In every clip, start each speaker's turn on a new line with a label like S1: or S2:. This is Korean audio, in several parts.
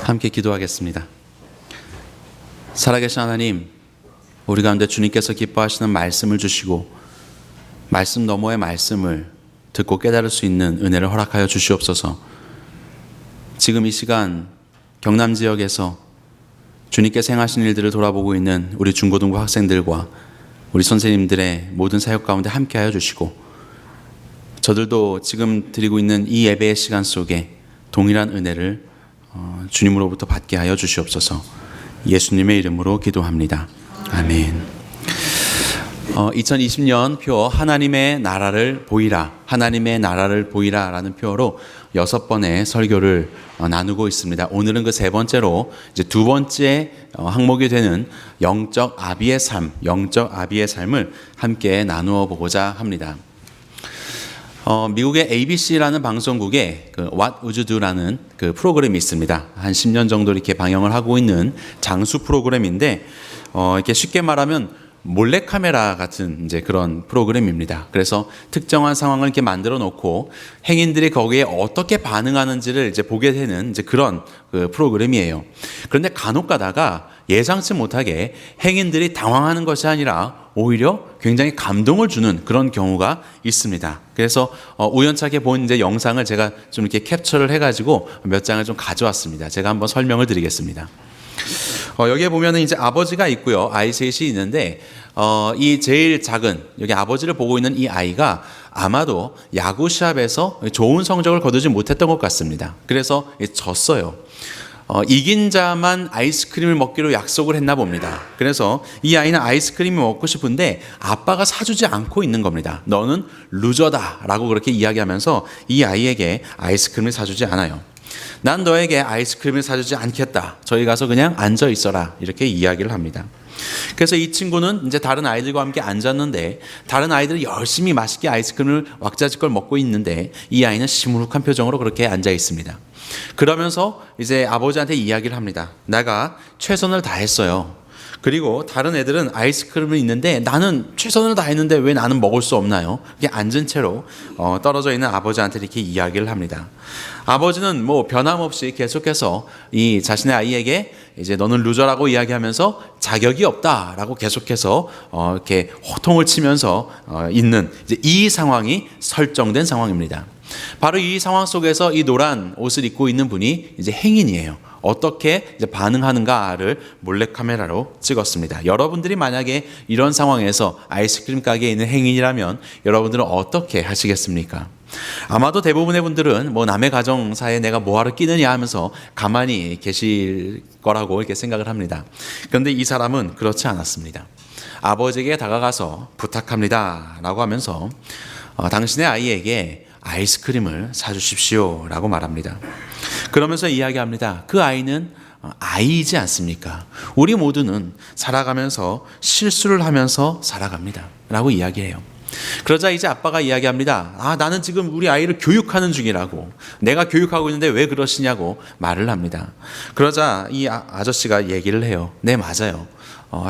S1: 함께 기도하겠습니다. 살아계신 하나님, 우리 가운데 주님께서 기뻐하시는 말씀을 주시고 말씀 너머의 말씀을 듣고 깨달을 수 있는 은혜를 허락하여 주시옵소서. 지금 이 시간 경남 지역에서 주님께서 행하신 일들을 돌아보고 있는 우리 중고등부 학생들과 우리 선생님들의 모든 사역 가운데 함께하여 주시고, 저들도 지금 드리고 있는 이 예배의 시간 속에 동일한 은혜를 주님으로부터 받게 하여 주시옵소서. 예수님의 이름으로 기도합니다. 아멘. 2020년 표 하나님의 나라를 보이라, 하나님의 나라를 보이라 라는 표어로 6번의 설교를 나누고 있습니다. 오늘은 그 세 번째로 이제 두 번째 항목이 되는 영적 아비의 삶, 영적 아비의 삶을 함께 나누어 보고자 합니다. 미국의 ABC라는 방송국에 그 What Would You Do라는 그 프로그램이 있습니다. 한 10년 정도 이렇게 방영을 하고 있는 장수 프로그램인데, 이렇게 쉽게 말하면 몰래카메라 같은 이제 그런 프로그램입니다. 그래서 특정한 상황을 이렇게 만들어 놓고 행인들이 거기에 어떻게 반응하는지를 이제 보게 되는 이제 그런 그 프로그램이에요. 그런데 간혹 가다가 예상치 못하게 행인들이 당황하는 것이 아니라 오히려 굉장히 감동을 주는 그런 경우가 있습니다. 그래서 우연찮게 본 이제 영상을 제가 좀 이렇게 캡처를 해가지고 몇 장을 좀 가져왔습니다. 제가 한번 설명을 드리겠습니다. 여기에 보면은 이제 아버지가 있고요, 아이 셋이 있는데, 이 제일 작은 여기 아버지를 보고 있는 이 아이가 아마도 야구 시합에서 좋은 성적을 거두지 못했던 것 같습니다. 그래서 졌어요. 이긴 자만 아이스크림을 먹기로 약속을 했나 봅니다. 그래서 이 아이는 아이스크림이 먹고 싶은데 아빠가 사주지 않고 있는 겁니다. 너는 루저다 라고 그렇게 이야기하면서 이 아이에게 아이스크림을 사주지 않아요. 난 너에게 아이스크림을 사주지 않겠다. 저기 가서 그냥 앉아 있어라. 이렇게 이야기를 합니다. 그래서 이 친구는 이제 다른 아이들과 함께 앉았는데, 다른 아이들은 열심히 맛있게 아이스크림을 왁자지껄 먹고 있는데 이 아이는 시무룩한 표정으로 그렇게 앉아 있습니다. 그러면서 이제 아버지한테 이야기를 합니다. 내가 최선을 다했어요. 그리고 다른 애들은 아이스크림이 있는데 나는 최선을 다했는데 왜 나는 먹을 수 없나요? 이렇게 앉은 채로 떨어져 있는 아버지한테 이렇게 이야기를 합니다. 아버지는 뭐 변함없이 계속해서 이 자신의 아이에게 이제 너는 루저라고 이야기하면서 자격이 없다라고 계속해서 이렇게 호통을 치면서 있는 이제 이 상황이 설정된 상황입니다. 바로 이 상황 속에서 이 노란 옷을 입고 있는 분이 이제 행인이에요. 어떻게 이제 반응하는가를 몰래카메라로 찍었습니다. 여러분들이 만약에 이런 상황에서 아이스크림 가게에 있는 행인이라면 여러분들은 어떻게 하시겠습니까? 아마도 대부분의 분들은 뭐 남의 가정사에 내가 뭐하러 끼느냐 하면서 가만히 계실 거라고 이렇게 생각을 합니다. 그런데 이 사람은 그렇지 않았습니다. 아버지에게 다가가서 부탁합니다 라고 하면서 당신의 아이에게 아이스크림을 사주십시오 라고 말합니다. 그러면서 이야기합니다. 그 아이는 아이이지 않습니까? 우리 모두는 살아가면서 실수를 하면서 살아갑니다 라고 이야기해요. 그러자 이제 아빠가 이야기합니다. 나는 지금 우리 아이를 교육하는 중이라고, 내가 교육하고 있는데 왜 그러시냐고 말을 합니다. 그러자 이 아저씨가 얘기를 해요. 네, 맞아요.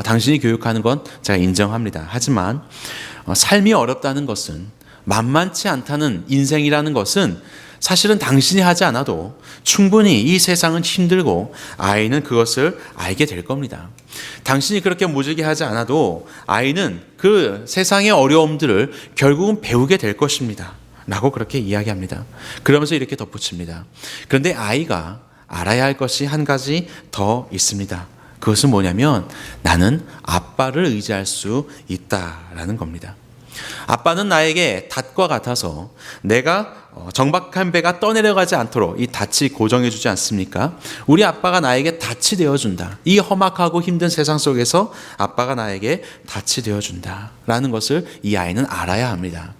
S1: 당신이 교육하는 건 제가 인정합니다. 하지만 삶이 어렵다는 것은, 만만치 않다는 인생이라는 것은 사실은 당신이 하지 않아도 충분히 이 세상은 힘들고 아이는 그것을 알게 될 겁니다. 당신이 그렇게 무지개 하지 않아도 아이는 그 세상의 어려움들을 결국은 배우게 될 것입니다 라고 그렇게 이야기합니다. 그러면서 이렇게 덧붙입니다. 그런데 아이가 알아야 할 것이 한 가지 더 있습니다. 그것은 뭐냐면 나는 아빠를 의지할 수 있다라는 겁니다. 아빠는 나에게 닷과 같아서 내가 정박한 배가 떠내려가지 않도록 이 닷이 고정해 주지 않습니까? 우리 아빠가 나에게 닷이 되어준다. 이 험악하고 힘든 세상 속에서 아빠가 나에게 닷이 되어준다 라는 것을 이 아이는 알아야 합니다.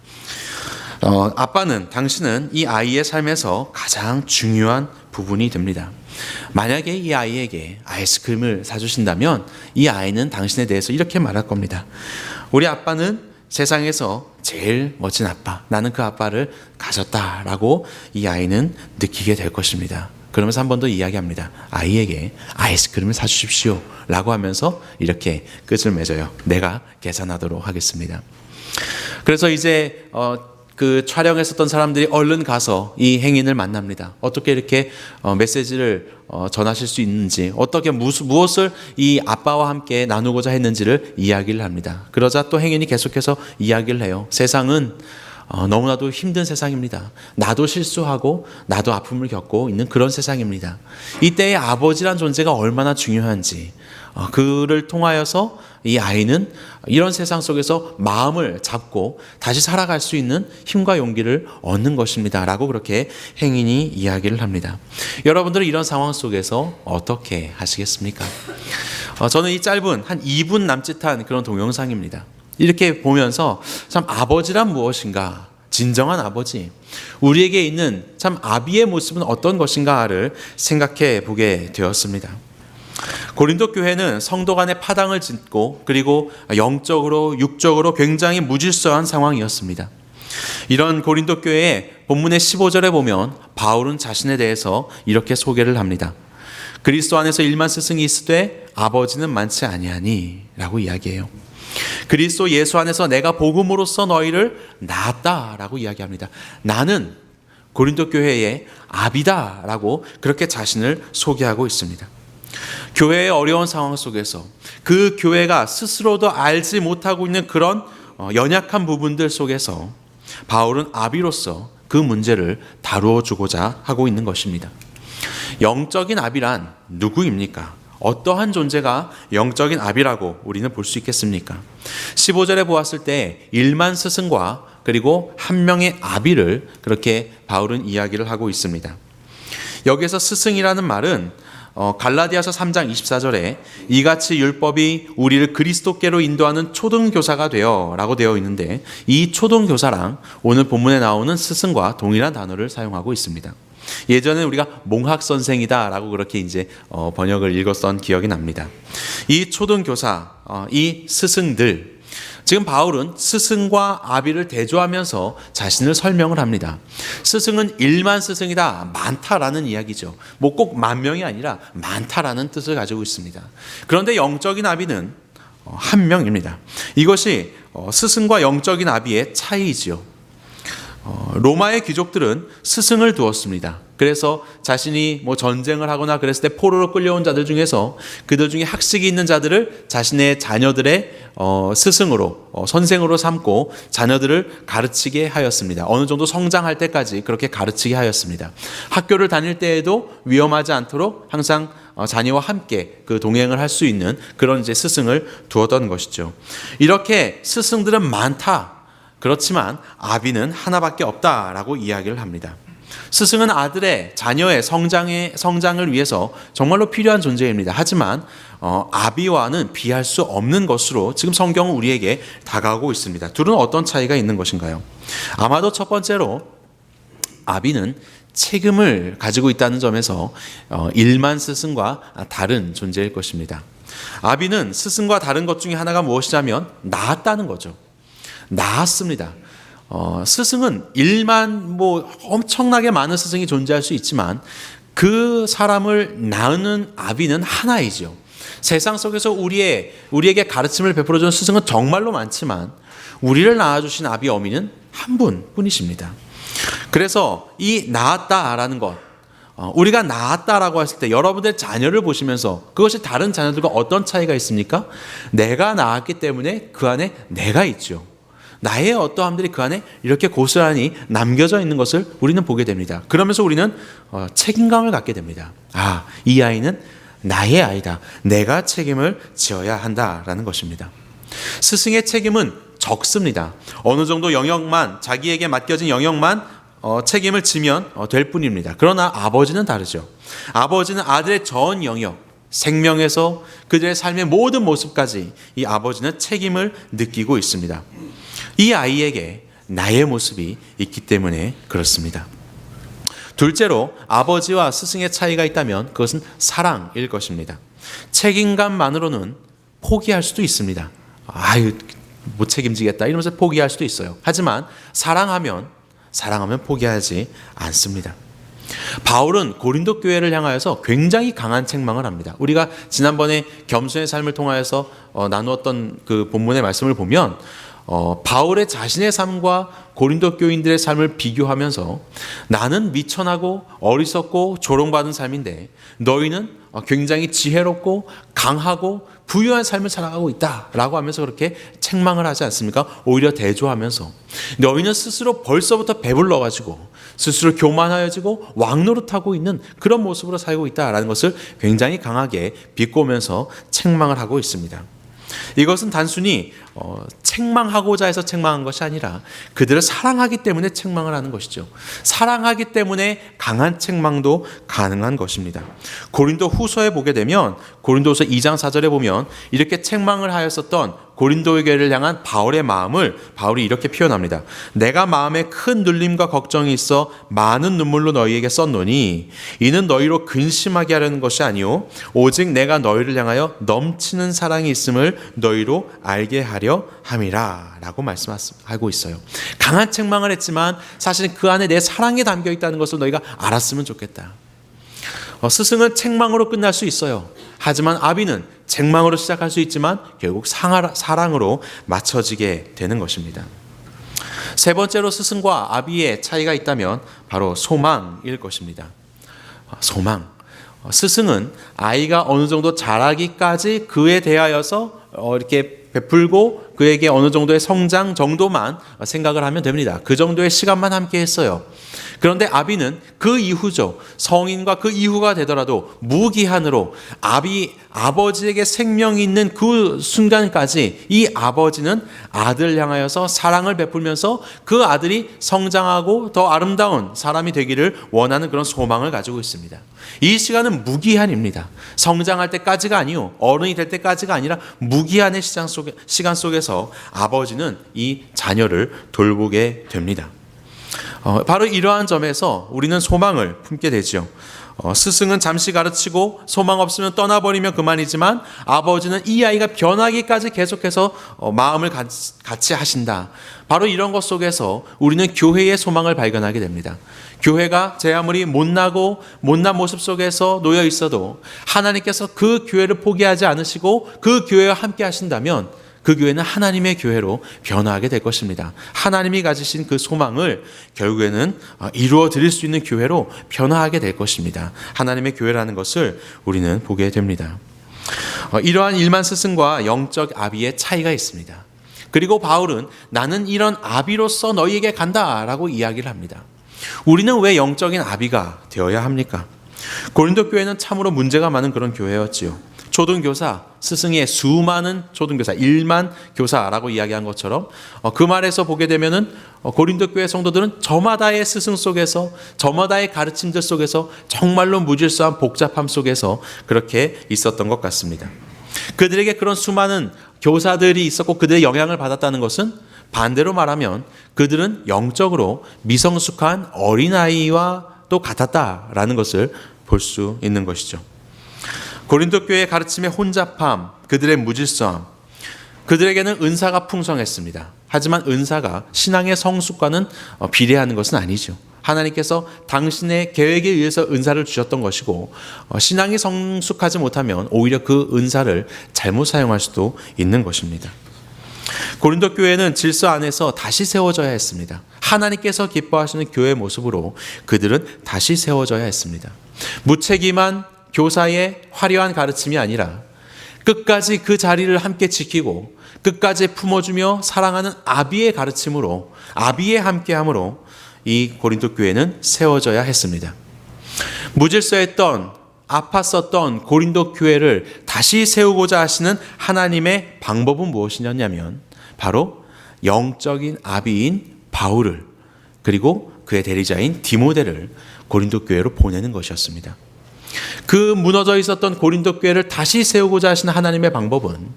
S1: 아빠는, 당신은 이 아이의 삶에서 가장 중요한 부분이 됩니다. 만약에 이 아이에게 아이스크림을 사주신다면 이 아이는 당신에 대해서 이렇게 말할 겁니다. 우리 아빠는 세상에서 제일 멋진 아빠, 나는 그 아빠를 가졌다라고 이 아이는 느끼게 될 것입니다. 그러면서 한 번 더 이야기합니다. 아이에게 아이스크림을 사주십시오 라고 하면서 이렇게 끝을 맺어요. 내가 계산하도록 하겠습니다. 그래서 이제 그 촬영했었던 사람들이 얼른 가서 이 행인을 만납니다. 어떻게 이렇게 메시지를 전하실 수 있는지, 어떻게 무엇을 이 아빠와 함께 나누고자 했는지를 이야기를 합니다. 그러자 또 행인이 계속해서 이야기를 해요. 세상은 너무나도 힘든 세상입니다. 나도 실수하고 나도 아픔을 겪고 있는 그런 세상입니다. 이때의 아버지란 존재가 얼마나 중요한지, 그를 통하여서 이 아이는 이런 세상 속에서 마음을 잡고 다시 살아갈 수 있는 힘과 용기를 얻는 것입니다. 라고 그렇게 행인이 이야기를 합니다. 여러분들은 이런 상황 속에서 어떻게 하시겠습니까? 저는 이 짧은 한 2분 남짓한 그런 동영상입니다. 이렇게 보면서 참 아버지란 무엇인가, 진정한 아버지, 우리에게 있는 참 아비의 모습은 어떤 것인가를 생각해 보게 되었습니다. 고린도 교회는 성도 간의 파당을 짓고 그리고 영적으로 육적으로 굉장히 무질서한 상황이었습니다. 이런 고린도 교회의 본문의 15절에 보면 바울은 자신에 대해서 이렇게 소개를 합니다. 그리스도 안에서 일만 스승이 있으되 아버지는 많지 아니하니 라고 이야기해요. 그리스도 예수 안에서 내가 복음으로써 너희를 낳았다라고 이야기합니다. 나는 고린도 교회의 아비다라고 그렇게 자신을 소개하고 있습니다. 교회의 어려운 상황 속에서 그 교회가 스스로도 알지 못하고 있는 그런 연약한 부분들 속에서 바울은 아비로서 그 문제를 다루어 주고자 하고 있는 것입니다. 영적인 아비란 누구입니까? 어떠한 존재가 영적인 아비라고 우리는 볼 수 있겠습니까? 15절에 보았을 때 1만 스승과 그리고 한 명의 아비를 그렇게 바울은 이야기를 하고 있습니다. 여기에서 스승이라는 말은 갈라디아서 3장 24절에 이같이 율법이 우리를 그리스도께로 인도하는 초등교사가 되어 라고 되어 있는데, 이 초등교사랑 오늘 본문에 나오는 스승과 동일한 단어를 사용하고 있습니다. 예전에 우리가 몽학선생이다라고 그렇게 이제 번역을 읽었던 기억이 납니다. 이 초등교사, 이 스승들, 지금 바울은 스승과 아비를 대조하면서 자신을 설명을 합니다. 스승은 1만 스승이다, 많다라는 이야기죠. 뭐 꼭 10,000명이 아니라 많다라는 뜻을 가지고 있습니다. 그런데 영적인 아비는 한 명입니다. 이것이 스승과 영적인 아비의 차이이지요. 로마의 귀족들은 스승을 두었습니다. 그래서 자신이 뭐 전쟁을 하거나 그랬을 때 포로로 끌려온 자들 중에서 그들 중에 학식이 있는 자들을 자신의 자녀들의 스승으로, 선생으로 삼고 자녀들을 가르치게 하였습니다. 어느 정도 성장할 때까지 그렇게 가르치게 하였습니다. 학교를 다닐 때에도 위험하지 않도록 항상 자녀와 함께 그 동행을 할 수 있는 그런 이제 스승을 두었던 것이죠. 이렇게 스승들은 많다. 그렇지만 아비는 하나밖에 없다라고 이야기를 합니다. 스승은 아들의, 자녀의 성장을 위해서 정말로 필요한 존재입니다. 하지만 아비와는 비할 수 없는 것으로 지금 성경은 우리에게 다가오고 있습니다. 둘은 어떤 차이가 있는 것인가요? 아마도 첫 번째로 아비는 책임을 가지고 있다는 점에서 1만 스승과 다른 존재일 것입니다. 아비는 스승과 다른 것 중에 하나가 무엇이냐면 낳았다는 거죠. 낳았습니다. 스승은 1만 뭐 엄청나게 많은 스승이 존재할 수 있지만 그 사람을 낳는 아비는 하나이죠. 세상 속에서 우리에게 가르침을 베풀어주는 스승은 정말로 많지만 우리를 낳아주신 아비 어미는 한 분뿐이십니다. 그래서 이 낳았다라는 것, 우리가 낳았다라고 했을 때 여러분들 자녀를 보시면서 그것이 다른 자녀들과 어떤 차이가 있습니까? 내가 낳았기 때문에 그 안에 내가 있죠. 나의 어떠함들이 그 안에 이렇게 고스란히 남겨져 있는 것을 우리는 보게 됩니다. 그러면서 우리는 책임감을 갖게 됩니다. 아, 이 아이는 나의 아이다. 내가 책임을 지어야 한다라는 것입니다. 스승의 책임은 적습니다. 어느 정도 영역만, 자기에게 맡겨진 영역만 책임을 지면 될 뿐입니다. 그러나 아버지는 다르죠. 아버지는 아들의 전 영역, 생명에서 그들의 삶의 모든 모습까지 이 아버지는 책임을 느끼고 있습니다. 이 아이에게 나의 모습이 있기 때문에 그렇습니다. 둘째로 아버지와 스승의 차이가 있다면 그것은 사랑일 것입니다. 책임감만으로는 포기할 수도 있습니다. 아유, 못 책임지겠다 이러면서 포기할 수도 있어요. 하지만 사랑하면 포기하지 않습니다. 바울은 고린도 교회를 향하여서 굉장히 강한 책망을 합니다. 우리가 지난번에 겸손의 삶을 통하여서 나누었던 그 본문의 말씀을 보면 바울의 자신의 삶과 고린도 교인들의 삶을 비교하면서 나는 미천하고 어리석고 조롱받은 삶인데 너희는 굉장히 지혜롭고 강하고 부유한 삶을 살아가고 있다라고 하면서 그렇게 책망을 하지 않습니까? 오히려 대조하면서 너희는 스스로 벌써부터 배불러가지고 스스로 교만하여지고 왕노릇하고 있는 그런 모습으로 살고 있다라는 것을 굉장히 강하게 비꼬면서 책망을 하고 있습니다. 이것은 단순히 책망하고자 해서 책망한 것이 아니라 그들을 사랑하기 때문에 책망을 하는 것이죠. 사랑하기 때문에 강한 책망도 가능한 것입니다. 고린도 후서에 보게 되면 고린도서 2장 4절에 보면 이렇게 책망을 하였었던 고린도 교회를 향한 바울의 마음을 바울이 이렇게 표현합니다. 내가 마음에 큰 눌림과 걱정이 있어 많은 눈물로 너희에게 썼노니 이는 너희로 근심하게 하려는 것이 아니요 오직 내가 너희를 향하여 넘치는 사랑이 있음을 너희로 알게 하려 함이라 라고 말씀하고 있어요. 강한 책망을 했지만 사실 그 안에 내 사랑이 담겨 있다는 것을 너희가 알았으면 좋겠다. 스승은 책망으로 끝날 수 있어요. 하지만 아비는 책망으로 시작할 수 있지만 결국 사랑으로 맞춰지게 되는 것입니다. 세 번째로 스승과 아비의 차이가 있다면 바로 소망일 것입니다. 소망. 스승은 아이가 어느 정도 자라기까지 그에 대하여서 이렇게 베풀고 그에게 어느 정도의 성장 정도만 생각을 하면 됩니다. 그 정도의 시간만 함께 했어요. 그런데 아비는 그 이후죠. 성인과 그 이후가 되더라도 무기한으로 아버지에게 생명이 있는 그 순간까지 이 아버지는 아들을 향하여서 사랑을 베풀면서 그 아들이 성장하고 더 아름다운 사람이 되기를 원하는 그런 소망을 가지고 있습니다. 이 시간은 무기한입니다. 성장할 때까지가 아니요. 어른이 될 때까지가 아니라 무기한의 시간 속에서 아버지는 이 자녀를 돌보게 됩니다. 바로 이러한 점에서 우리는 소망을 품게 되죠. 스승은 잠시 가르치고 소망 없으면 떠나버리면 그만이지만 아버지는 이 아이가 변하기까지 계속해서 마음을 같이 하신다. 바로 이런 것 속에서 우리는 교회의 소망을 발견하게 됩니다. 교회가 제 아무리 못난 모습 속에서 놓여 있어도 하나님께서 그 교회를 포기하지 않으시고 그 교회와 함께 하신다면 그 교회는 하나님의 교회로 변화하게 될 것입니다. 하나님이 가지신 그 소망을 결국에는 이루어 드릴 수 있는 교회로 변화하게 될 것입니다. 하나님의 교회라는 것을 우리는 보게 됩니다. 이러한 일만 스승과 영적 아비의 차이가 있습니다. 그리고 바울은 나는 이런 아비로서 너희에게 간다라고 이야기를 합니다. 우리는 왜 영적인 아비가 되어야 합니까? 고린도 교회는 참으로 문제가 많은 그런 교회였지요. 초등교사, 스승의 수많은 초등교사, 1만 교사라고 이야기한 것처럼 그 말에서 보게 되면은 고린도 교회 성도들은 저마다의 스승 속에서 저마다의 가르침들 속에서 정말로 무질서한 복잡함 속에서 그렇게 있었던 것 같습니다. 그들에게 그런 수많은 교사들이 있었고 그들의 영향을 받았다는 것은 반대로 말하면 그들은 영적으로 미성숙한 어린아이와 또 같았다라는 것을 볼 수 있는 것이죠. 고린도 교회의 가르침의 혼잡함, 그들의 무질서함, 그들에게는 은사가 풍성했습니다. 하지만 은사가 신앙의 성숙과는 비례하는 것은 아니죠. 하나님께서 당신의 계획에 의해서 은사를 주셨던 것이고 신앙이 성숙하지 못하면 오히려 그 은사를 잘못 사용할 수도 있는 것입니다. 고린도 교회는 질서 안에서 다시 세워져야 했습니다. 하나님께서 기뻐하시는 교회 모습으로 그들은 다시 세워져야 했습니다. 무책임한 교사의 화려한 가르침이 아니라 끝까지 그 자리를 함께 지키고 끝까지 품어주며 사랑하는 아비의 가르침으로 아비의 함께함으로 이 고린도 교회는 세워져야 했습니다. 무질서했던 아팠었던 고린도 교회를 다시 세우고자 하시는 하나님의 방법은 무엇이냐면 바로 영적인 아비인 바울을 그리고 그의 대리자인 디모데를 고린도 교회로 보내는 것이었습니다. 그 무너져 있었던 고린도 교회를 다시 세우고자 하시는 하나님의 방법은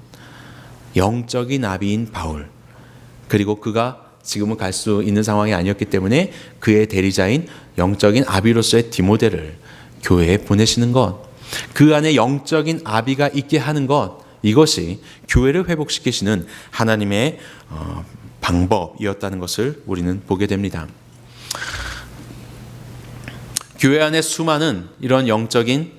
S1: 영적인 아비인 바울 그리고 그가 지금은 갈 수 있는 상황이 아니었기 때문에 그의 대리자인 영적인 아비로서의 디모데를 교회에 보내시는 것, 그 안에 영적인 아비가 있게 하는 것, 이것이 교회를 회복시키시는 하나님의 방법이었다는 것을 우리는 보게 됩니다. 교회 안에 수많은 이런 영적인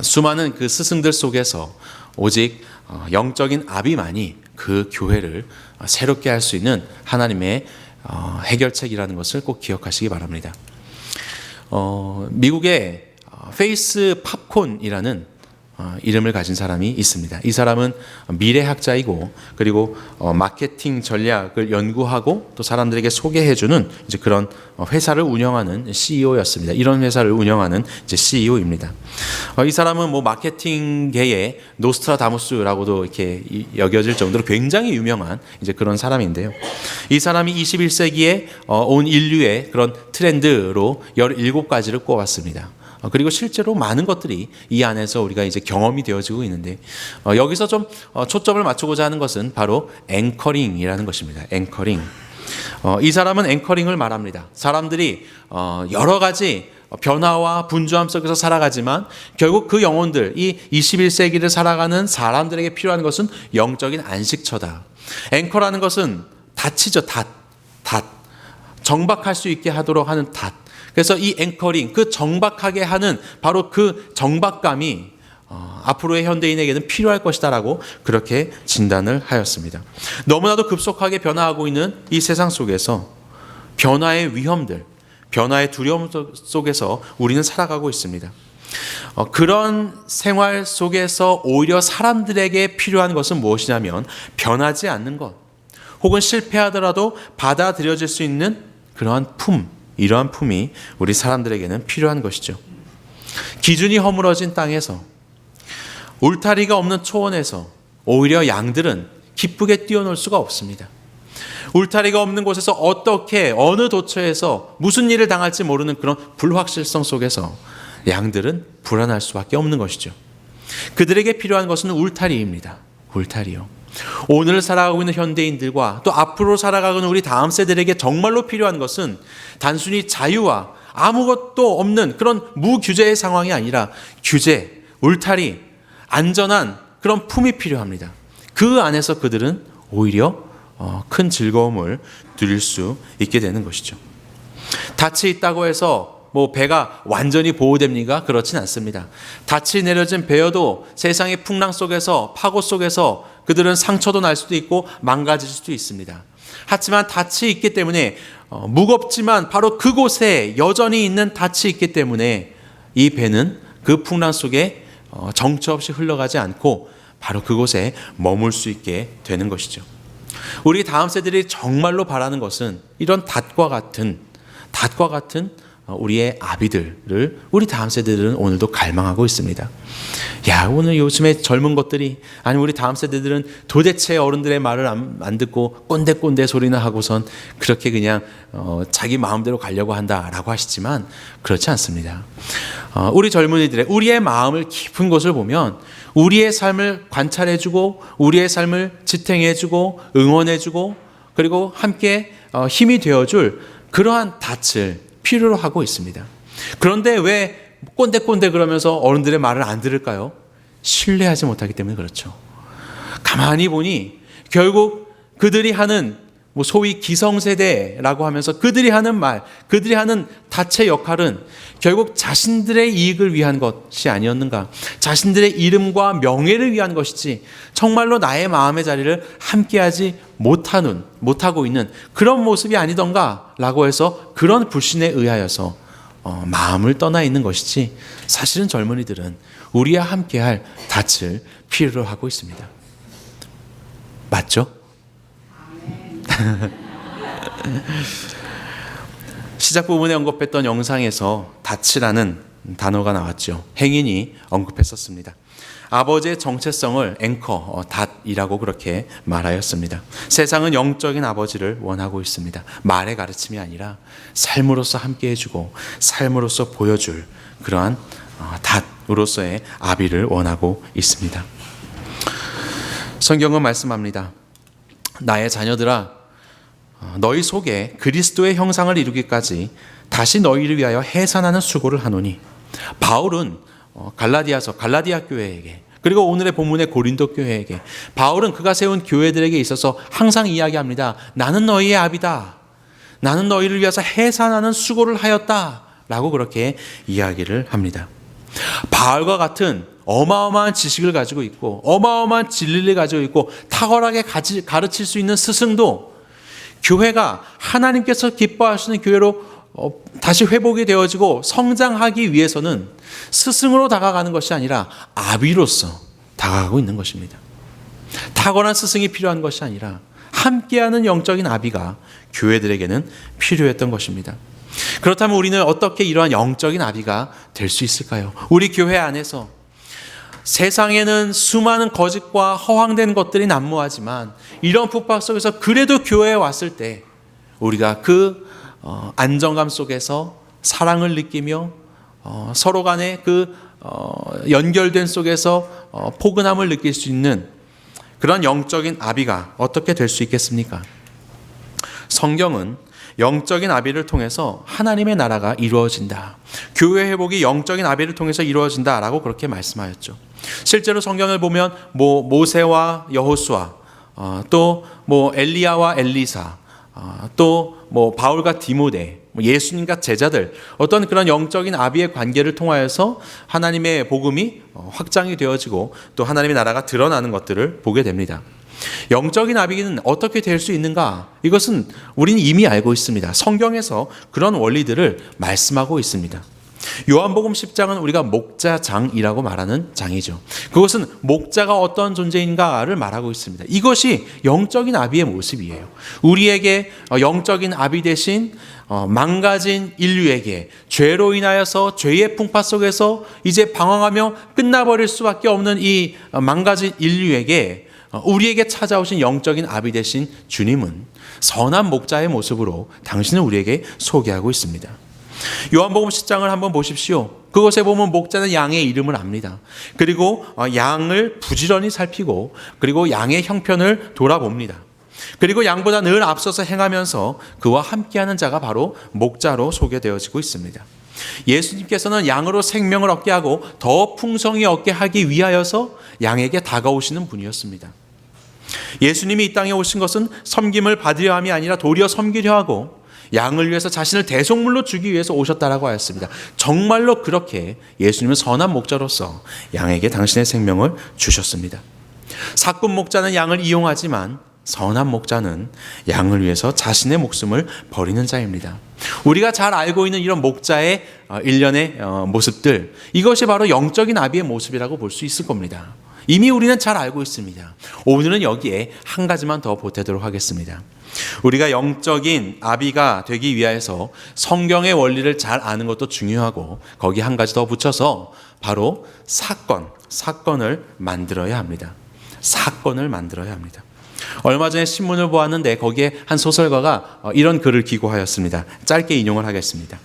S1: 수많은 그 스승들 속에서 오직 영적인 아비만이 그 교회를 새롭게 할 수 있는 하나님의 해결책이라는 것을 꼭 기억하시기 바랍니다. 미국의 페이스 팝콘이라는 이름을 가진 사람이 있습니다. 이 사람은 미래학자이고 그리고 마케팅 전략을 연구하고 또 사람들에게 소개해주는 이제 그런 회사를 운영하는 CEO였습니다. 이런 회사를 운영하는 이제 CEO입니다. 이 사람은 뭐 마케팅계의 노스트라다무스라고도 이렇게 여겨질 정도로 굉장히 유명한 이제 그런 사람인데요. 이 사람이 21세기에 온 인류의 그런 트렌드로 17가지를 꼽았습니다. 그리고 실제로 많은 것들이 이 안에서 우리가 이제 경험이 되어지고 있는데 여기서 좀 초점을 맞추고자 하는 것은 바로 앵커링이라는 것입니다. 앵커링. 이 사람은 앵커링을 말합니다. 사람들이 여러 가지 변화와 분주함 속에서 살아가지만 결국 그 영혼들, 이 21세기를 살아가는 사람들에게 필요한 것은 영적인 안식처다. 앵커라는 것은 닷이죠. 닷. 정박할 수 있게 하도록 하는 닷. 그래서 이 앵커링, 그 정박하게 하는 바로 그 정박감이 앞으로의 현대인에게는 필요할 것이다라고 그렇게 진단을 하였습니다. 너무나도 급속하게 변화하고 있는 이 세상 속에서 변화의 위험들, 변화의 두려움 속에서 우리는 살아가고 있습니다. 그런 생활 속에서 오히려 사람들에게 필요한 것은 무엇이냐면 변하지 않는 것, 혹은 실패하더라도 받아들여질 수 있는 그러한 이러한 품이 우리 사람들에게는 필요한 것이죠. 기준이 허물어진 땅에서, 울타리가 없는 초원에서 오히려 양들은 기쁘게 뛰어놀 수가 없습니다. 울타리가 없는 곳에서 어떻게 어느 도처에서 무슨 일을 당할지 모르는 그런 불확실성 속에서 양들은 불안할 수밖에 없는 것이죠. 그들에게 필요한 것은 울타리입니다. 울타리요. 오늘 살아가고 있는 현대인들과 또 앞으로 살아가는 우리 다음 세대들에게 정말로 필요한 것은 단순히 자유와 아무것도 없는 그런 무규제의 상황이 아니라 규제, 울타리, 안전한 그런 품이 필요합니다. 그 안에서 그들은 오히려 큰 즐거움을 누릴 수 있게 되는 것이죠. 닻이 있다고 해서 뭐 배가 완전히 보호됩니까? 그렇진 않습니다. 닻이 내려진 배여도 세상의 풍랑 속에서, 파고 속에서 그들은 상처도 날 수도 있고 망가질 수도 있습니다. 하지만 닻이 있기 때문에 무겁지만 바로 그곳에 여전히 있는 닻이 있기 때문에 이 배는 그 풍랑 속에 정처 없이 흘러가지 않고 바로 그곳에 머물 수 있게 되는 것이죠. 우리 다음 세대들이 정말로 바라는 것은 이런 닷과 같은 우리의 아비들을 우리 다음 세대들은 오늘도 갈망하고 있습니다. 야, 오늘 요즘에 젊은 것들이, 아니 우리 다음 세대들은 도대체 어른들의 말을 안 듣고 꼰대꼰대 소리나 하고선 그렇게 그냥 자기 마음대로 가려고 한다라고 하시지만 그렇지 않습니다. 우리 젊은이들의, 우리의 마음을 깊은 곳을 보면 우리의 삶을 관찰해주고 우리의 삶을 지탱해주고 응원해주고 그리고 함께 힘이 되어줄 그러한 닻을 필요로 하고 있습니다. 그런데 왜 꼰대꼰대 그러면서 어른들의 말을 안 들을까요? 신뢰하지 못하기 때문에 그렇죠. 가만히 보니 결국 그들이 하는 소위 기성세대라고 하면서 그들이 하는 말, 그들이 하는 닻의 역할은 결국 자신들의 이익을 위한 것이 아니었는가, 자신들의 이름과 명예를 위한 것이지 정말로 나의 마음의 자리를 함께하지 못하고 있는 그런 모습이 아니던가 라고 해서 그런 불신에 의하여서 마음을 떠나 있는 것이지, 사실은 젊은이들은 우리와 함께할 닻을 필요로 하고 있습니다. 맞죠? 시작 부분에 언급했던 영상에서 닻이라는 단어가 나왔죠. 행인이 언급했었습니다. 아버지의 정체성을 앵커, 닷이라고 그렇게 말하였습니다. 세상은 영적인 아버지를 원하고 있습니다. 말의 가르침이 아니라 삶으로서 함께 해주고 삶으로서 보여줄 그러한 닷으로서의 아비를 원하고 있습니다. 성경은 말씀합니다. 나의 자녀들아, 너희 속에 그리스도의 형상을 이루기까지 다시 너희를 위하여 해산하는 수고를 하노니. 바울은 갈라디아 교회에게, 그리고 오늘의 본문의 고린도 교회에게, 바울은 그가 세운 교회들에게 있어서 항상 이야기합니다. 나는 너희의 아비다. 나는 너희를 위해서 해산하는 수고를 하였다 라고 그렇게 이야기를 합니다. 바울과 같은 어마어마한 지식을 가지고 있고 어마어마한 진리를 가지고 있고 탁월하게 가르칠 수 있는 스승도 교회가 하나님께서 기뻐하시는 교회로 다시 회복이 되어지고 성장하기 위해서는 스승으로 다가가는 것이 아니라 아비로서 다가가고 있는 것입니다. 탁월한 스승이 필요한 것이 아니라 함께하는 영적인 아비가 교회들에게는 필요했던 것입니다. 그렇다면 우리는 어떻게 이러한 영적인 아비가 될 수 있을까요? 우리 교회 안에서 세상에는 수많은 거짓과 허황된 것들이 난무하지만 이런 북박 속에서 그래도 교회에 왔을 때 우리가 그 안정감 속에서 사랑을 느끼며 서로 간의 그 연결된 속에서 포근함을 느낄 수 있는 그런 영적인 아비가 어떻게 될 수 있겠습니까? 성경은 영적인 아비를 통해서 하나님의 나라가 이루어진다. 교회 회복이 영적인 아비를 통해서 이루어진다라고 그렇게 말씀하였죠. 실제로 성경을 보면 모세와 여호수아, 또 엘리야와 엘리사, 또 바울과 디모데, 예수님과 제자들, 어떤 그런 영적인 아비의 관계를 통하여서 하나님의 복음이 확장이 되어지고 또 하나님의 나라가 드러나는 것들을 보게 됩니다. 영적인 아비는 어떻게 될 수 있는가? 이것은 우리는 이미 알고 있습니다. 성경에서 그런 원리들을 말씀하고 있습니다. 요한복음 10장은 우리가 목자장이라고 말하는 장이죠. 그것은 목자가 어떤 존재인가를 말하고 있습니다. 이것이 영적인 아비의 모습이에요. 우리에게 영적인 아비 대신 망가진 인류에게 죄로 인하여서 죄의 풍파 속에서 이제 방황하며 끝나버릴 수밖에 없는 이 망가진 인류에게 우리에게 찾아오신 영적인 아비 되신 주님은 선한 목자의 모습으로 당신을 우리에게 소개하고 있습니다. 요한복음 10장을 한번 보십시오. 그것에 보면 목자는 양의 이름을 압니다. 그리고 양을 부지런히 살피고 그리고 양의 형편을 돌아봅니다. 그리고 양보다 늘 앞서서 행하면서 그와 함께하는 자가 바로 목자로 소개되어지고 있습니다. 예수님께서는 양으로 생명을 얻게 하고 더 풍성히 얻게 하기 위하여서 양에게 다가오시는 분이었습니다. 예수님이 이 땅에 오신 것은 섬김을 받으려 함이 아니라 도리어 섬기려 하고 양을 위해서 자신을 대속물로 주기 위해서 오셨다라고 하였습니다. 정말로 그렇게 예수님은 선한 목자로서 양에게 당신의 생명을 주셨습니다. 사꾼 목자는 양을 이용하지만 선한 목자는 양을 위해서 자신의 목숨을 버리는 자입니다. 우리가 잘 알고 있는 이런 목자의 일련의 모습들, 이것이 바로 영적인 아비의 모습이라고 볼 수 있을 겁니다. 이미 우리는 잘 알고 있습니다. 오늘은 여기에 한 가지만 더 보태도록 하겠습니다. 우리가 영적인 아비가 되기 위해서 성경의 원리를 잘 아는 것도 중요하고 거기 한 가지 더 붙여서 바로 사건을 만들어야 합니다. 사건을 만들어야 합니다. 얼마 전에 신문을 보았는데 거기에 한 소설가가 이런 글을 기고하였습니다. 짧게 인용을 하겠습니다.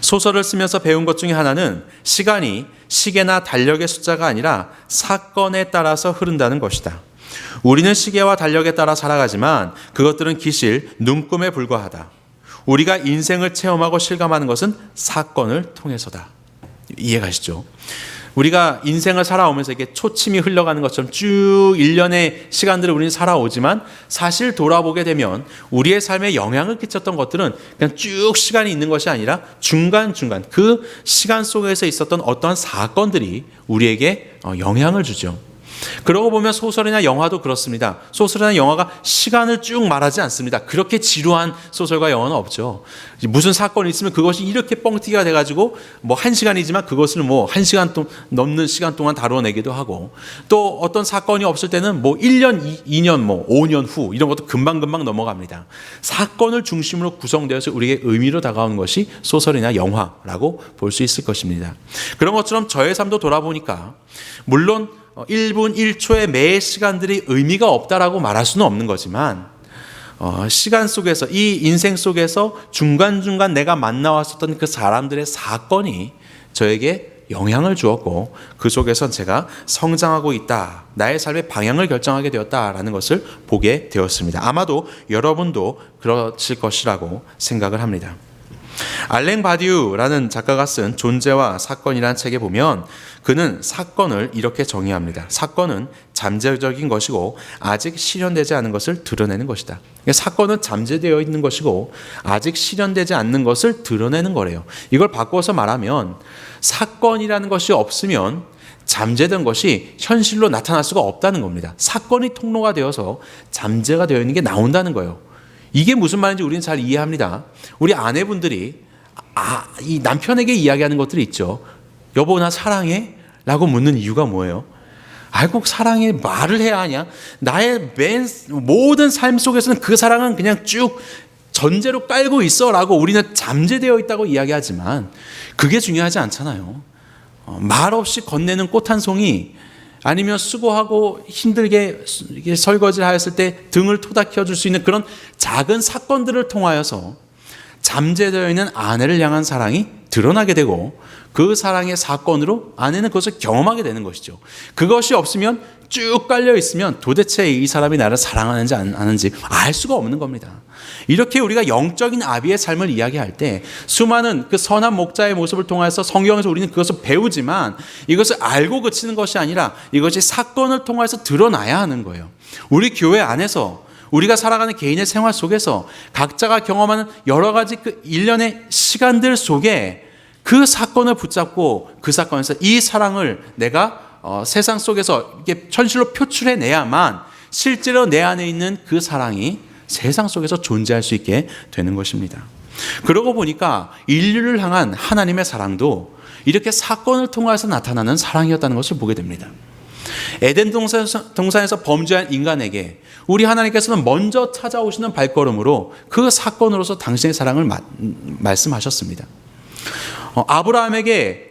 S1: 소설을 쓰면서 배운 것 중에 하나는 시간이 시계나 달력의 숫자가 아니라 사건에 따라서 흐른다는 것이다. 우리는 시계와 달력에 따라 살아가지만 그것들은 기실, 눈금에 불과하다. 우리가 인생을 체험하고 실감하는 것은 사건을 통해서다. 이해가시죠? 우리가 인생을 살아오면서 이렇게 초침이 흘러가는 것처럼 쭉 일련의 시간들을 우리는 살아오지만 사실 돌아보게 되면 우리의 삶에 영향을 끼쳤던 것들은 그냥 쭉 시간이 있는 것이 아니라 중간중간 그 시간 속에서 있었던 어떠한 사건들이 우리에게 영향을 주죠. 그러고 보면 소설이나 영화도 그렇습니다. 소설이나 영화가 시간을 쭉 말하지 않습니다. 그렇게 지루한 소설과 영화는 없죠. 무슨 사건이 있으면 그것이 이렇게 뻥튀기가 돼가지고 1시간이지만 그것을 1시간 넘는 시간 동안 다뤄내기도 하고 또 어떤 사건이 없을 때는 1년, 2년, 5년 후 이런 것도 금방금방 넘어갑니다. 사건을 중심으로 구성되어서 우리에게 의미로 다가오는 것이 소설이나 영화라고 볼 수 있을 것입니다. 그런 것처럼 저의 삶도 돌아보니까 물론 1분 1초의 매 시간들이 의미가 없다라고 말할 수는 없는 거지만 시간 속에서 이 인생 속에서 중간중간 내가 만나왔었던 그 사람들의 사건이 저에게 영향을 주었고 그 속에서 제가 성장하고 있다. 나의 삶의 방향을 결정하게 되었다라는 것을 보게 되었습니다. 아마도 여러분도 그러실 것이라고 생각을 합니다. 알랭 바디우라는 작가가 쓴 존재와 사건이라는 책에 보면 그는 사건을 이렇게 정의합니다. 사건은 잠재적인 것이고 아직 실현되지 않은 것을 드러내는 것이다. 사건은 잠재되어 있는 것이고 아직 실현되지 않는 것을 드러내는 거래요. 이걸 바꿔서 말하면 사건이라는 것이 없으면 잠재된 것이 현실로 나타날 수가 없다는 겁니다. 사건이 통로가 되어서 잠재가 되어 있는 게 나온다는 거예요. 이게 무슨 말인지 우리는 잘 이해합니다. 우리 아내분들이 이 남편에게 이야기하는 것들이 있죠. 여보, 나 사랑해? 라고 묻는 이유가 뭐예요? 꼭 사랑해 말을 해야 하냐? 나의 모든 삶 속에서는 그 사랑은 그냥 쭉 전제로 깔고 있어 라고 우리는 잠재되어 있다고 이야기하지만 그게 중요하지 않잖아요. 말 없이 건네는 꽃 한 송이, 아니면 수고하고 힘들게 설거지를 하였을 때 등을 토닥여 줄 수 있는 그런 작은 사건들을 통하여서 잠재되어 있는 아내를 향한 사랑이 드러나게 되고, 그 사랑의 사건으로 아내는 그것을 경험하게 되는 것이죠. 그것이 없으면, 쭉 깔려 있으면 도대체 이 사람이 나를 사랑하는지 안 하는지 알 수가 없는 겁니다. 이렇게 우리가 영적인 아비의 삶을 이야기할 때 수많은 그 선한 목자의 모습을 통해서 성경에서 우리는 그것을 배우지만, 이것을 알고 그치는 것이 아니라 이것이 사건을 통해서 드러나야 하는 거예요. 우리 교회 안에서, 우리가 살아가는 개인의 생활 속에서 각자가 경험하는 여러 가지 그 일련의 시간들 속에 그 사건을 붙잡고 그 사건에서 이 사랑을 내가 세상 속에서 이렇게 현실로 표출해내야만 실제로 내 안에 있는 그 사랑이 세상 속에서 존재할 수 있게 되는 것입니다. 그러고 보니까 인류를 향한 하나님의 사랑도 이렇게 사건을 통해서 나타나는 사랑이었다는 것을 보게 됩니다. 에덴 동산에서 범죄한 인간에게 우리 하나님께서는 먼저 찾아오시는 발걸음으로 그 사건으로서 당신의 사랑을 말씀하셨습니다. 아브라함에게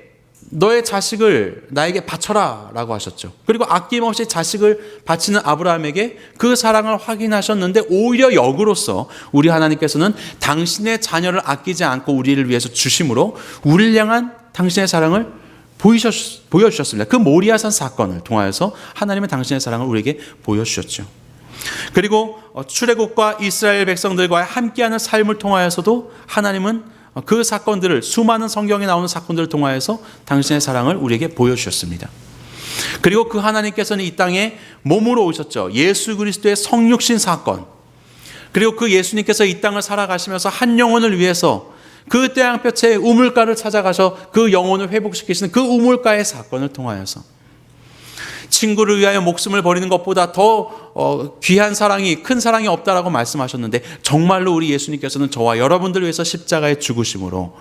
S1: 너의 자식을 나에게 바쳐라 라고 하셨죠. 그리고 아낌없이 자식을 바치는 아브라함에게 그 사랑을 확인하셨는데, 오히려 역으로서 우리 하나님께서는 당신의 자녀를 아끼지 않고 우리를 위해서 주심으로 우리를 향한 당신의 사랑을 보여주셨습니다. 그 모리아산 사건을 통하여서 하나님은 당신의 사랑을 우리에게 보여주셨죠. 그리고 출애굽과 이스라엘 백성들과 함께하는 삶을 통하여서도 하나님은 그 사건들을, 수많은 성경에 나오는 사건들을 통하여서 당신의 사랑을 우리에게 보여주셨습니다. 그리고 그 하나님께서는 이 땅에 몸으로 오셨죠. 예수 그리스도의 성육신 사건, 그리고 그 예수님께서 이 땅을 살아가시면서 한 영혼을 위해서 그 태양볕에 우물가를 찾아가서 그 영혼을 회복시키시는 그 우물가의 사건을 통하여서 친구를 위하여 목숨을 버리는 것보다 더 귀한 사랑이, 큰 사랑이 없다라고 말씀하셨는데, 정말로 우리 예수님께서는 저와 여러분들을 위해서 십자가에 죽으심으로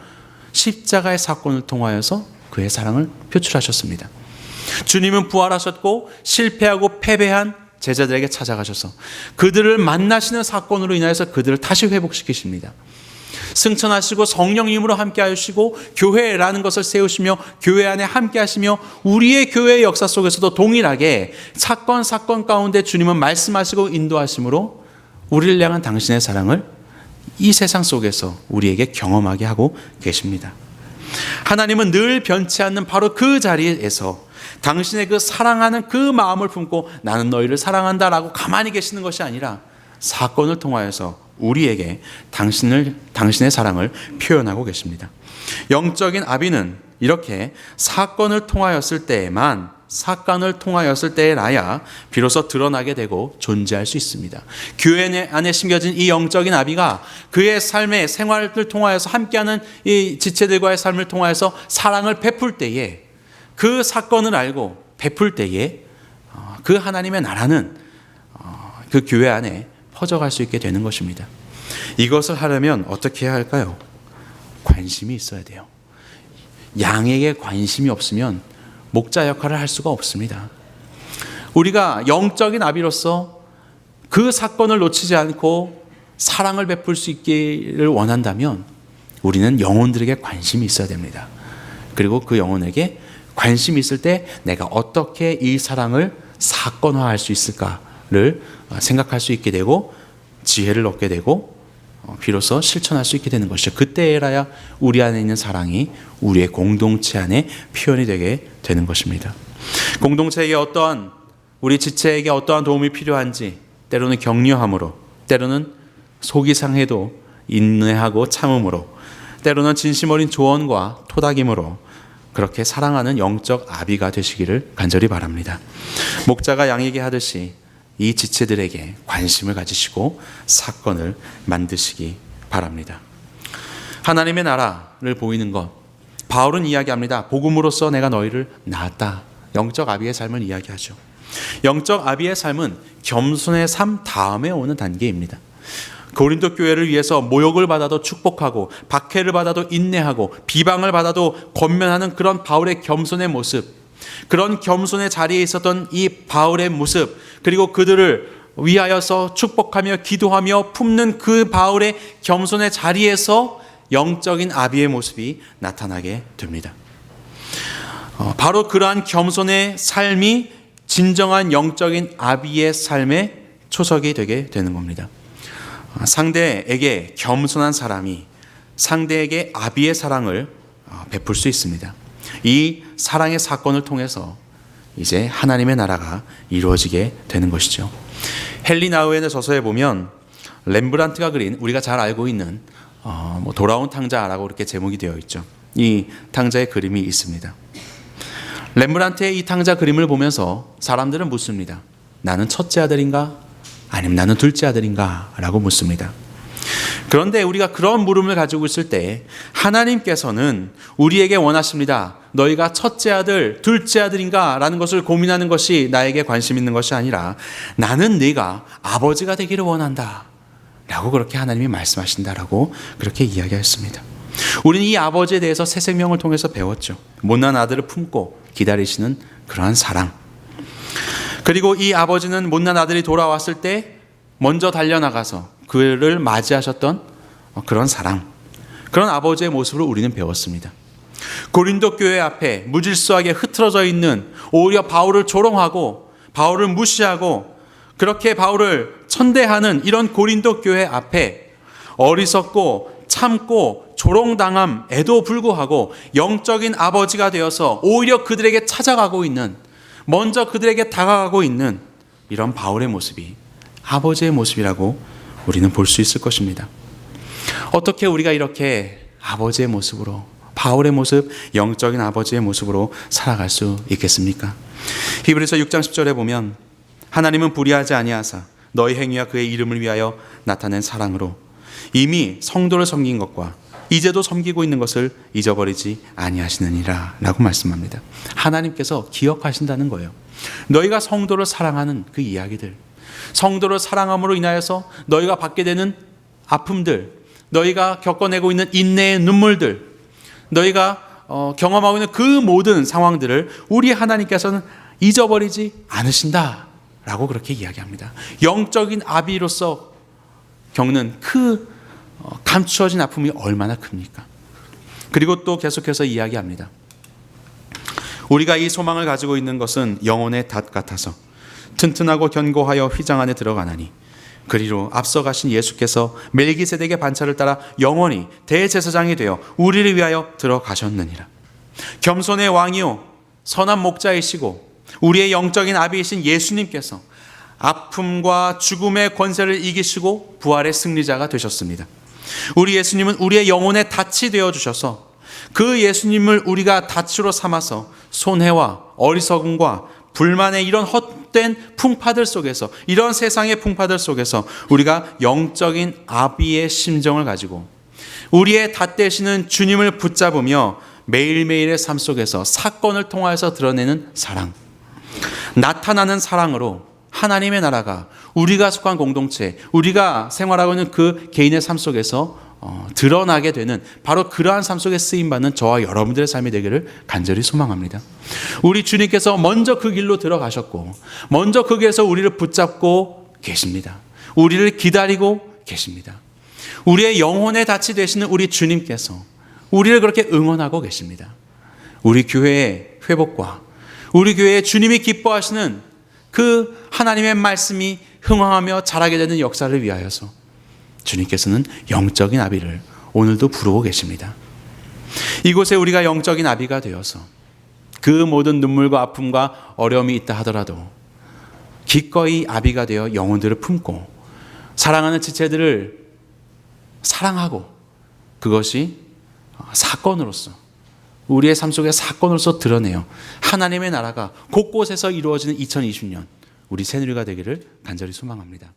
S1: 십자가의 사건을 통하여서 그의 사랑을 표출하셨습니다. 주님은 부활하셨고 실패하고 패배한 제자들에게 찾아가셔서 그들을 만나시는 사건으로 인하여서 그들을 다시 회복시키십니다. 승천하시고 성령님으로 함께 하시고 교회라는 것을 세우시며 교회 안에 함께 하시며 우리의 교회의 역사 속에서도 동일하게 사건 가운데 주님은 말씀하시고 인도하심으로 우리를 향한 당신의 사랑을 이 세상 속에서 우리에게 경험하게 하고 계십니다. 하나님은 늘 변치 않는 바로 그 자리에서 당신의 그 사랑하는 그 마음을 품고 나는 너희를 사랑한다라고 가만히 계시는 것이 아니라 사건을 통하여서 우리에게 당신의 사랑을 표현하고 계십니다. 영적인 아비는 이렇게 사건을 통하였을 때에나야 비로소 드러나게 되고 존재할 수 있습니다. 교회 안에 심겨진 이 영적인 아비가 그의 삶의 생활을 통하여서 함께하는 이 지체들과의 삶을 통하여서 사랑을 베풀 때에, 그 사건을 알고 베풀 때에 그 하나님의 나라는 그 교회 안에 퍼져갈 수 있게 되는 것입니다. 이것을 하려면 어떻게 해야 할까요? 관심이 있어야 돼요. 양에게 관심이 없으면 목자 역할을 할 수가 없습니다. 우리가 영적인 아비로서 그 사건을 놓치지 않고 사랑을 베풀 수 있기를 원한다면 우리는 영혼들에게 관심이 있어야 됩니다. 그리고 그 영혼에게 관심이 있을 때 내가 어떻게 이 사랑을 사건화할 수 있을까를 생각할 수 있게 되고 지혜를 얻게 되고 비로소 실천할 수 있게 되는 것이죠. 그때라야 우리 안에 있는 사랑이 우리의 공동체 안에 표현이 되게 되는 것입니다. 공동체에게 우리 지체에게 어떠한 도움이 필요한지 때로는 격려함으로, 때로는 속이 상해도 인내하고 참음으로, 때로는 진심 어린 조언과 토닥임으로 그렇게 사랑하는 영적 아비가 되시기를 간절히 바랍니다. 목자가 양에게 하듯이 이 지체들에게 관심을 가지시고 사건을 만드시기 바랍니다. 하나님의 나라를 보이는 것, 바울은 이야기합니다. 복음으로써 내가 너희를 낳았다 영적 아비의 삶을 이야기하죠. 영적 아비의 삶은 겸손의 삶 다음에 오는 단계입니다. 고린도 교회를 위해서 모욕을 받아도 축복하고 박해를 받아도 인내하고 비방을 받아도 권면하는 그런 바울의 겸손의 모습, 그런 겸손의 자리에 있었던 이 바울의 모습, 그리고 그들을 위하여서 축복하며 기도하며 품는 그 바울의 겸손의 자리에서 영적인 아비의 모습이 나타나게 됩니다. 바로 그러한 겸손의 삶이 진정한 영적인 아비의 삶의 초석이 되게 되는 겁니다. 상대에게 겸손한 사람이 상대에게 아비의 사랑을 베풀 수 있습니다. 이 사랑의 사건을 통해서 이제 하나님의 나라가 이루어지게 되는 것이죠. 헨리 나우엔의 저서에 보면 렘브란트가 그린 우리가 잘 알고 있는 돌아온 탕자라고 이렇게 제목이 되어 있죠. 이 탕자의 그림이 있습니다. 렘브란트의 이 탕자 그림을 보면서 사람들은 묻습니다. 나는 첫째 아들인가? 아니면 나는 둘째 아들인가? 라고 묻습니다. 그런데 우리가 그런 물음을 가지고 있을 때 하나님께서는 우리에게 원하십니다. 너희가 첫째 아들, 둘째 아들인가? 라는 것을 고민하는 것이 나에게 관심 있는 것이 아니라 나는 네가 아버지가 되기를 원한다. 라고 그렇게 하나님이 말씀하신다라고 그렇게 이야기했습니다. 우리는 이 아버지에 대해서 새 생명을 통해서 배웠죠. 못난 아들을 품고 기다리시는 그러한 사랑. 그리고 이 아버지는 못난 아들이 돌아왔을 때 먼저 달려나가서 그를 맞이하셨던 그런 사랑, 그런 아버지의 모습을 우리는 배웠습니다. 고린도 교회 앞에 무질서하게 흐트러져 있는, 오히려 바울을 조롱하고 바울을 무시하고 그렇게 바울을 천대하는 이런 고린도 교회 앞에 어리석고 참고 조롱당함에도 불구하고 영적인 아버지가 되어서 오히려 그들에게 찾아가고 있는, 먼저 그들에게 다가가고 있는 이런 바울의 모습이 아버지의 모습이라고 우리는 볼 수 있을 것입니다. 어떻게 우리가 이렇게 아버지의 모습으로, 바울의 모습, 영적인 아버지의 모습으로 살아갈 수 있겠습니까? 히브리서 6장 10절에 보면 하나님은 불의하지 아니하사 너희 행위와 그의 이름을 위하여 나타낸 사랑으로 이미 성도를 섬긴 것과 이제도 섬기고 있는 것을 잊어버리지 아니하시느니라 라고 말씀합니다. 하나님께서 기억하신다는 거예요. 너희가 성도를 사랑하는 그 이야기들, 성도를 사랑함으로 인하여서 너희가 받게 되는 아픔들, 너희가 겪어내고 있는 인내의 눈물들, 너희가 경험하고 있는 그 모든 상황들을 우리 하나님께서는 잊어버리지 않으신다 라고 그렇게 이야기합니다. 영적인 아비로서 겪는 그 감추어진 아픔이 얼마나 큽니까? 그리고 또 계속해서 이야기합니다. 우리가 이 소망을 가지고 있는 것은 영혼의 닷 같아서 튼튼하고 견고하여 휘장 안에 들어가나니 그리로 앞서가신 예수께서 멜기세덱의 반차를 따라 영원히 대제사장이 되어 우리를 위하여 들어가셨느니라. 겸손의 왕이요 선한 목자이시고 우리의 영적인 아비이신 예수님께서 아픔과 죽음의 권세를 이기시고 부활의 승리자가 되셨습니다. 우리 예수님은 우리의 영혼의 닻이 되어주셔서 그 예수님을 우리가 닻으로 삼아서 손해와 어리석음과 불만의 이런 헛된 풍파들 속에서, 이런 세상의 풍파들 속에서 우리가 영적인 아비의 심정을 가지고 우리의 닻 되시는 주님을 붙잡으며 매일매일의 삶 속에서 사건을 통하여서 드러내는 사랑, 나타나는 사랑으로 하나님의 나라가 우리가 속한 공동체, 우리가 생활하고 있는 그 개인의 삶 속에서 드러나게 되는 바로 그러한 삶 속에 쓰임받는 저와 여러분들의 삶이 되기를 간절히 소망합니다. 우리 주님께서 먼저 그 길로 들어가셨고 먼저 그 길에서 우리를 붙잡고 계십니다. 우리를 기다리고 계십니다. 우리의 영혼의 닻이 되시는 우리 주님께서 우리를 그렇게 응원하고 계십니다. 우리 교회의 회복과 우리 교회의 주님이 기뻐하시는 그 하나님의 말씀이 흥황하며 자라게 되는 역사를 위하여서 주님께서는 영적인 아비를 오늘도 부르고 계십니다. 이곳에 우리가 영적인 아비가 되어서 그 모든 눈물과 아픔과 어려움이 있다 하더라도 기꺼이 아비가 되어 영혼들을 품고 사랑하는 지체들을 사랑하고 그것이 사건으로서 우리의 삶 속의 사건으로서 드러내요. 하나님의 나라가 곳곳에서 이루어지는 2020년 우리 새누리가 되기를 간절히 소망합니다.